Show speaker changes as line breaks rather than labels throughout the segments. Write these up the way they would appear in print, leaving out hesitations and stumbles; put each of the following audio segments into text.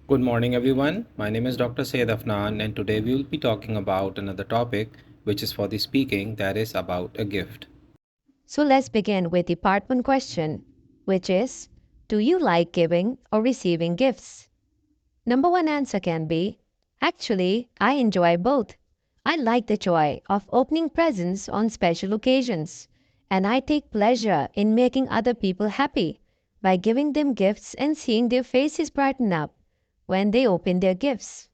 Good morning, everyone. My name is Dr. Syed Afnan, and today we will be talking about another topic, which is for the speaking, that is about a gift.
So let's begin with the part one question, which is: do you like giving or receiving gifts? Number one answer can be: actually, I enjoy both. I like the joy of opening presents on special occasions, and I take pleasure in making other people happy by giving them gifts and seeing their faces brighten up when they open their gifts.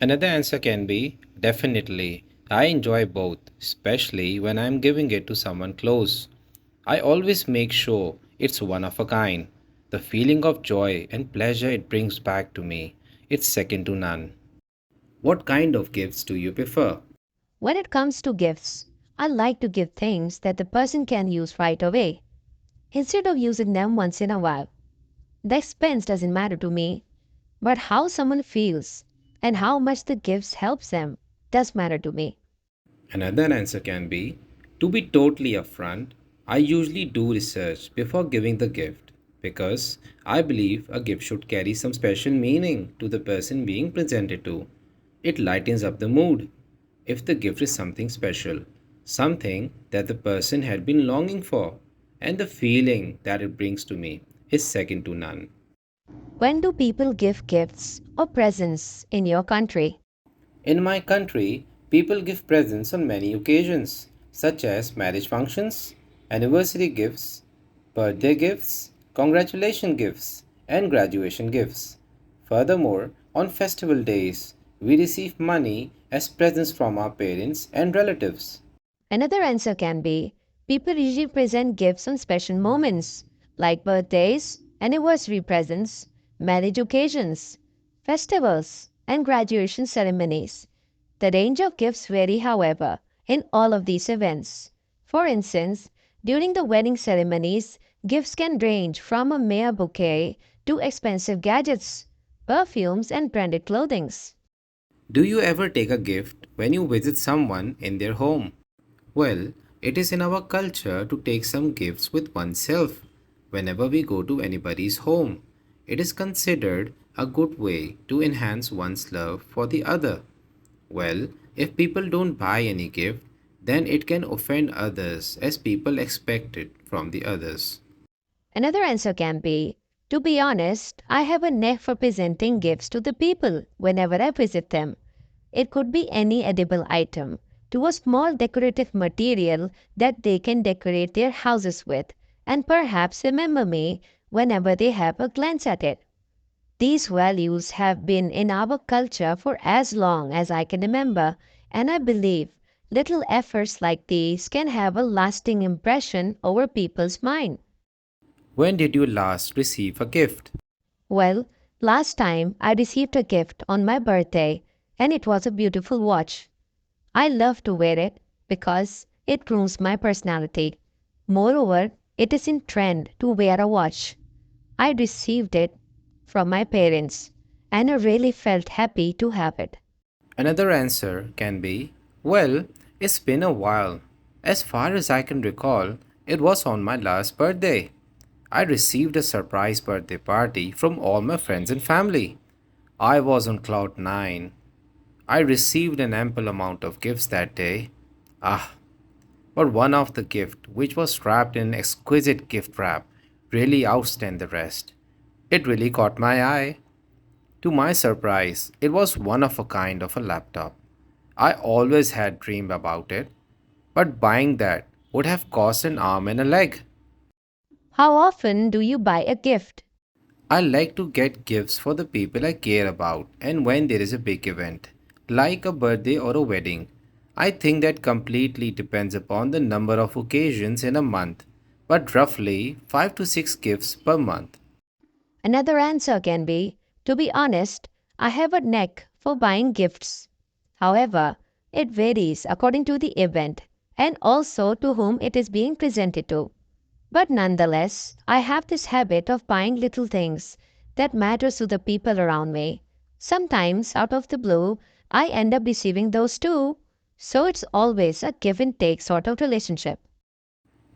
Another answer can be definitely. I enjoy both, especially when I am giving it to someone close. I always make sure it's one of a kind. The feeling of joy and pleasure it brings back to me, it's second to none. What kind of gifts do you prefer?
When it comes to gifts, I like to give things that the person can use right away instead of using them once in a while. The expense doesn't matter to me, but how someone feels and how much the gifts helps them does matter to me.
Another answer can be to be totally upfront, I usually do research before giving the gift because I believe a gift should carry some special meaning to the person being presented to. It lightens up the mood. If the gift is something special, something that the person had been longing for, and the feeling that it brings to me is second to none.
When do people give gifts or presents in your country?
In my country, people give presents on many occasions, such as marriage functions, anniversary gifts, birthday gifts, congratulation gifts, and graduation gifts. Furthermore, on festival days, we receive money as presents from our parents and relatives.
Another answer can be: people usually present gifts on special moments like birthdays, anniversary presents, marriage occasions, festivals, and graduation ceremonies. The range of gifts vary, however, in all of these events. For instance, during the wedding ceremonies, gifts can range from a mere bouquet to expensive gadgets, perfumes, and branded clothings.
Do you ever take a gift when you visit someone in their home? Well, it is in our culture to take some gifts with oneself whenever we go to anybody's home. It is considered a good way to enhance one's love for the other. Well, if people don't buy any gift, then it can offend others as people expect it from the others.
Another answer can be: to be honest, I have a knack for presenting gifts to the people whenever I visit them. It could be any edible item to a small decorative material that they can decorate their houses with and perhaps remember me whenever they have a glance at it. These values have been in our culture for as long as I can remember, and I believe little efforts like these can have a lasting impression over people's mind.
When did you last receive a gift?
Well, last time I received a gift on my birthday, and it was a beautiful watch. I love to wear it because it grooms my personality. Moreover, it is in trend to wear a watch. I received it from my parents, and I really felt happy to have it.
Another answer can be, well, it's been a while. As far as I can recall, it was on my last birthday. I received a surprise birthday party from all my friends and family. I was on cloud 9. I received an ample amount of gifts that day. Ah, but one of the gift, which was wrapped in exquisite gift wrap, really outstand the rest. It really caught my eye. To my surprise, it was one of a kind of a laptop. I always had dreamed about it, but buying that would have cost an arm and a leg.
How often do you buy a gift?
I like to get gifts for the people I care about and when there is a big event, like a birthday or a wedding. I think that completely depends upon the number of occasions in a month, but roughly 5 to 6 gifts per month.
Another answer can be: to be honest, I have a knack for buying gifts. However, it varies according to the event and also to whom it is being presented to. But nonetheless, I have this habit of buying little things that matters to the people around me. Sometimes, out of the blue, I end up receiving those too. So it's always a give and take sort of relationship.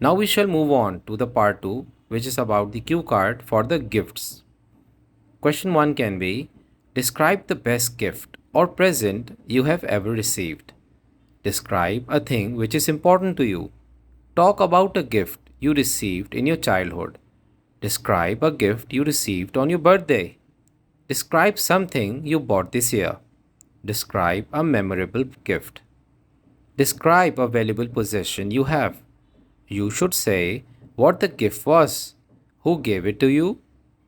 Now we shall move on to the part 2, which is about the cue card for the gifts. Question 1 can be, Describe the best gift or present you have ever received. Describe a thing which is important to you. Talk about a gift you received in your childhood. Describe a gift you received on your birthday. Describe something you bought this year. Describe a memorable gift. Describe a valuable possession you have. You should say what the gift was, who gave it to you,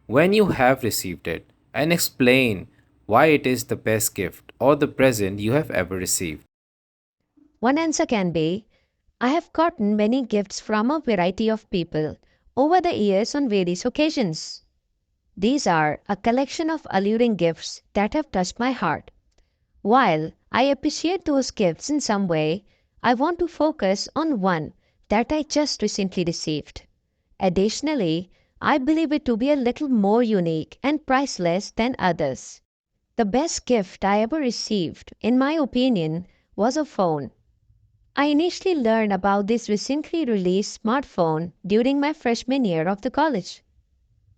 when you have received it, and explain why it is the best gift or the present you have ever received.
One answer can be I have gotten many gifts from a variety of people over the years on various occasions. These are a collection of alluring gifts that have touched my heart. While I appreciate those gifts in some way, I want to focus on one that I just recently received. Additionally, I believe it to be a little more unique and priceless than others. The best gift I ever received, in my opinion, was a phone. I initially learned about this recently released smartphone during my freshman year of the college.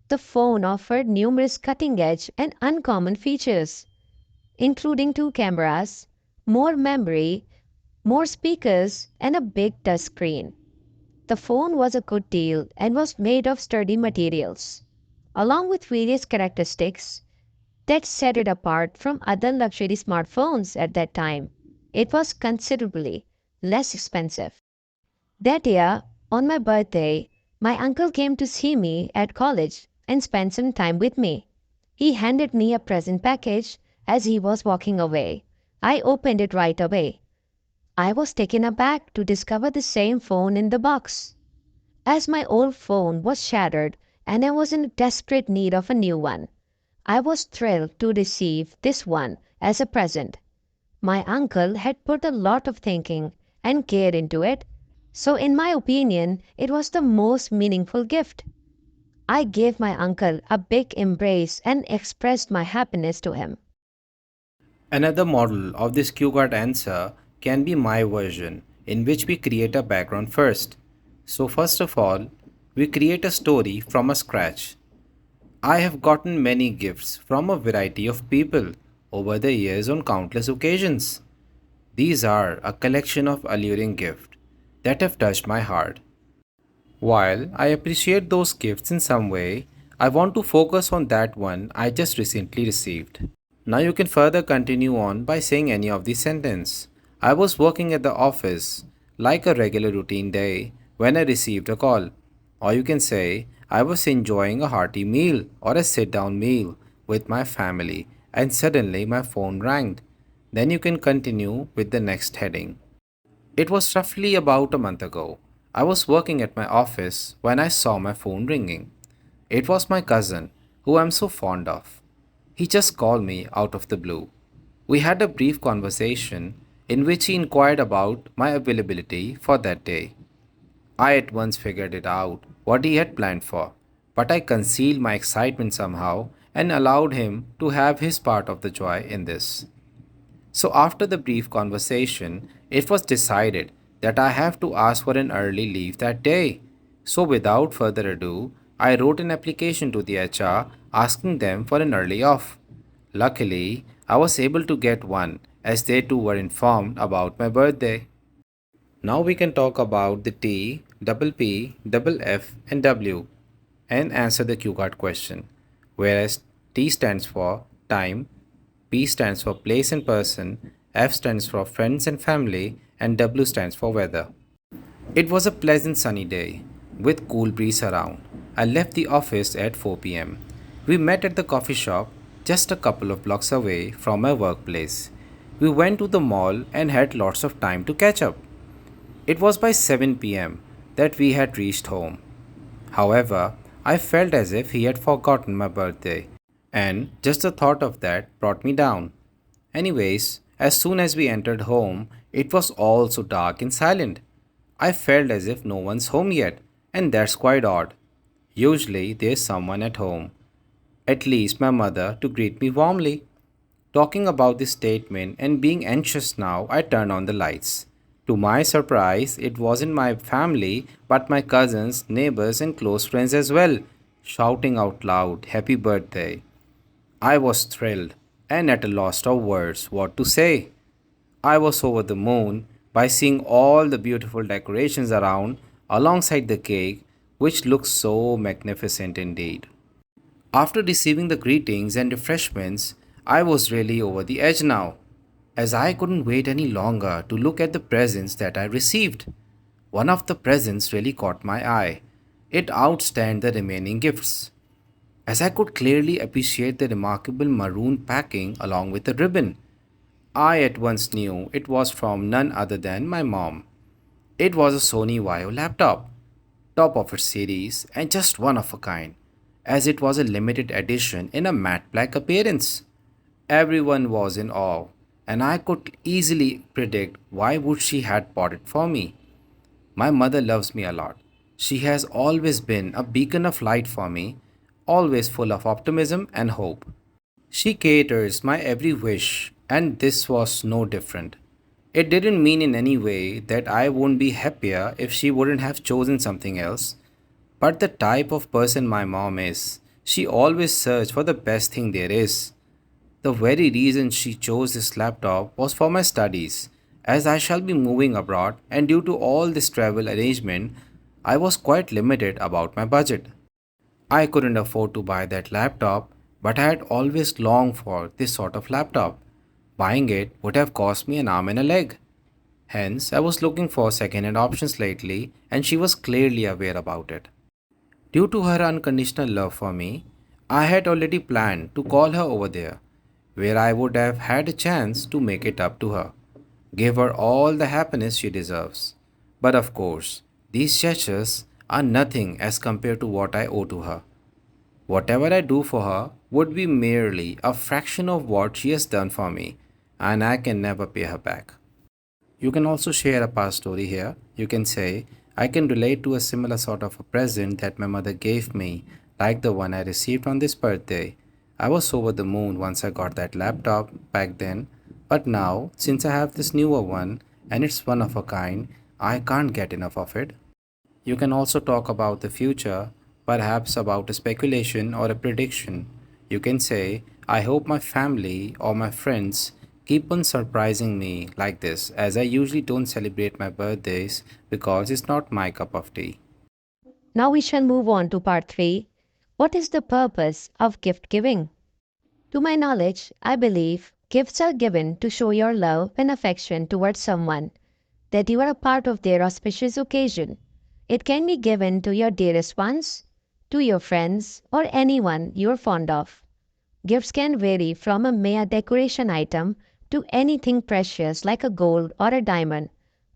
The phone offered numerous cutting edge and uncommon features, including two cameras, more memory, more speakers, and a big touchscreen. The phone was a good deal and was made of sturdy materials, along with various characteristics that set it apart from other luxury smartphones at that time. It was considerably less expensive. That year, on my birthday, my uncle came to see me at college and spent some time with me. He handed me a present package as he was walking away. I opened it right away. I was taken aback to discover the same phone in the box. As my old phone was shattered and I was in desperate need of a new one, I was thrilled to receive this one as a present. My uncle had put a lot of thinking and care into it, so in my opinion, it was the most meaningful gift. I gave my uncle a big embrace and expressed my happiness to him.
Another model of this cue card answer can be my version, in which we create a background first. So, first of all, we create a story from a scratch. I have gotten many gifts from a variety of people over the years on countless occasions. These are a collection of alluring gifts that have touched my heart. While I appreciate those gifts in some way, I want to focus on that one I just recently received. Now you can further continue on by saying any of the sentence. I was working at the office like a regular routine day when I received a call. Or you can say I was enjoying a hearty meal or a sit down meal with my family and suddenly my phone rang. Then you can continue with the next heading. It was roughly about a month ago. I was working at my office when I saw my phone ringing. It was my cousin, who I'm so fond of. He just called me out of the blue. We had a brief conversation in which he inquired about my availability for that day. I at once figured it out what he had planned for, but I concealed my excitement somehow and allowed him to have his part of the joy in this. So, after the brief conversation, it was decided that I have to ask for an early leave that day. So, without further ado, I wrote an application to the HR asking them for an early off. Luckily, I was able to get one as they too were informed about my birthday. Now we can talk about the T, double P, double F, and W and answer the Q card question. Whereas T stands for time, P stands for place and person, F stands for friends and family, and W stands for weather. It was a pleasant sunny day with cool breeze around. I left the office at 4 pm. We met at the coffee shop just a couple of blocks away from my workplace. We went to the mall and had lots of time to catch up. It was by 7 pm that we had reached home. However, I felt as if he had forgotten my birthday, and just the thought of that brought me down. Anyways, as soon as we entered home, it was all so dark and silent. I felt as if no one's home yet, and that's quite odd. Usually, there's someone at home, at least my mother, to greet me warmly. Talking about this statement and being anxious now, I turned on the lights. To my surprise, it wasn't my family, but my cousins, neighbors, and close friends as well, shouting out loud, Happy birthday! I was thrilled. and at a loss of words what to say. I was over the moon by seeing all the beautiful decorations around alongside the cake, which looked so magnificent indeed. After receiving the greetings and refreshments, I was really over the edge now, as I couldn't wait any longer to look at the presents that I received. One of the presents really caught my eye. It outstanded the remaining gifts, as I could clearly appreciate the remarkable maroon packing along with the ribbon. I at once knew it was from none other than my mom. It was a Sony Vaio laptop, top of its series and just one of a kind, as it was a limited edition in a matte black appearance. Everyone was in awe, and I could easily predict why would she had bought it for me. My mother loves me a lot. She has always been a beacon of light for me, always full of optimism and hope. She caters my every wish, and this was no different. It didn't mean in any way that I wouldn't be happier if she wouldn't have chosen something else, but the type of person my mom is, she always searches for the best thing there is. The very reason she chose this laptop was for my studies, as I shall be moving abroad, and due to all this travel arrangement, I was quite limited about my budget. I couldn't afford to buy that laptop, but I had always longed for this sort of laptop. Buying it would have cost me an arm and a leg. Hence, I was looking for second-hand options lately, and she was clearly aware about it. Due to her unconditional love for me, I had already planned to call her over there, where I would have had a chance to make it up to her, give her all the happiness she deserves. But of course, these gestures are nothing as compared to what I owe to her. Whatever I do for her would be merely a fraction of what she has done for me, and I can never pay her back. You can also share a past story here. You can say, I can relate to a similar sort of a present that my mother gave me, like the one I received on this birthday. I was over the moon once I got that laptop back then, but now, since I have this newer one and it's one of a kind, I can't get enough of it. You can also talk about the future, perhaps about a speculation or a prediction. You can say, I hope my family or my friends keep on surprising me like this, as I usually don't celebrate my birthdays because it's not my cup of tea.
Now we shall move on to part 3. What is the purpose of gift giving? To my knowledge, I believe gifts are given to show your love and affection towards someone, that you are a part of their auspicious occasion. It can be given to your dearest ones, to your friends, or anyone you are fond of. Gifts can vary from a mere decoration item to anything precious like a gold or a diamond,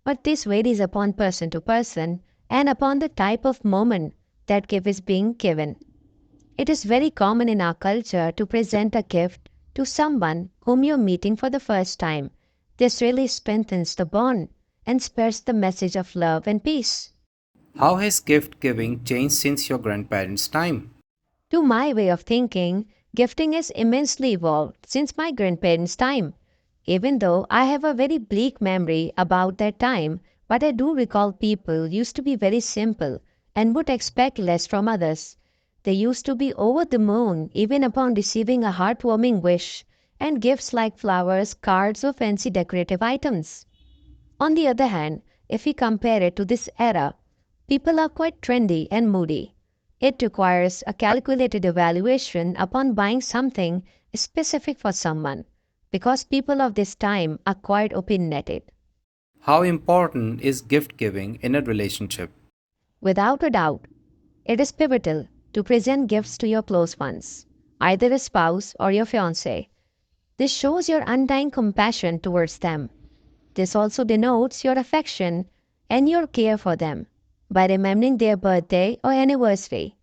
but this varies upon person to person and upon the type of moment that gift is being given. It is very common in our culture to present a gift to someone whom you're meeting for the first time. This really strengthens the bond and spreads the message of love and peace.
How has gift giving changed since your grandparents' time?
To my way of thinking, gifting has immensely evolved since my grandparents' time. Even though I have a very bleak memory about that time, but I do recall people used to be very simple and would expect less from others. They used to be over the moon even upon receiving a heartwarming wish and gifts like flowers, cards, or fancy decorative items. On the other hand, if we compare it to this era, people are quite trendy and moody. It requires a calculated evaluation upon buying something specific for someone, because people of this time are quite opinionated.
How important is gift giving in a relationship?
Without a doubt, it is pivotal to present gifts to your close ones, either a spouse or your fiance. This shows your undying compassion towards them. This also denotes your affection and your care for them by remembering their birthday or anniversary.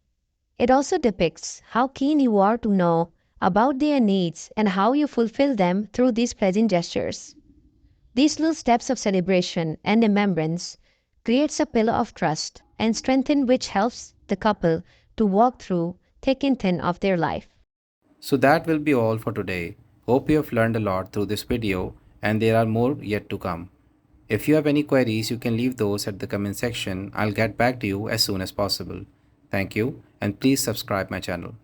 It also depicts how keen you are to know about their needs and how you fulfill them through these present gestures. These little steps of celebration and remembrance creates a pillar of trust and strength which helps the couple to walk through thick and thin of their life.
So that will be all for today. Hope you have learned a lot through this video and there are more yet to come. If you have any queries, you can leave those at the comment section. I'll get back to you as soon as possible. Thank you and please subscribe my channel.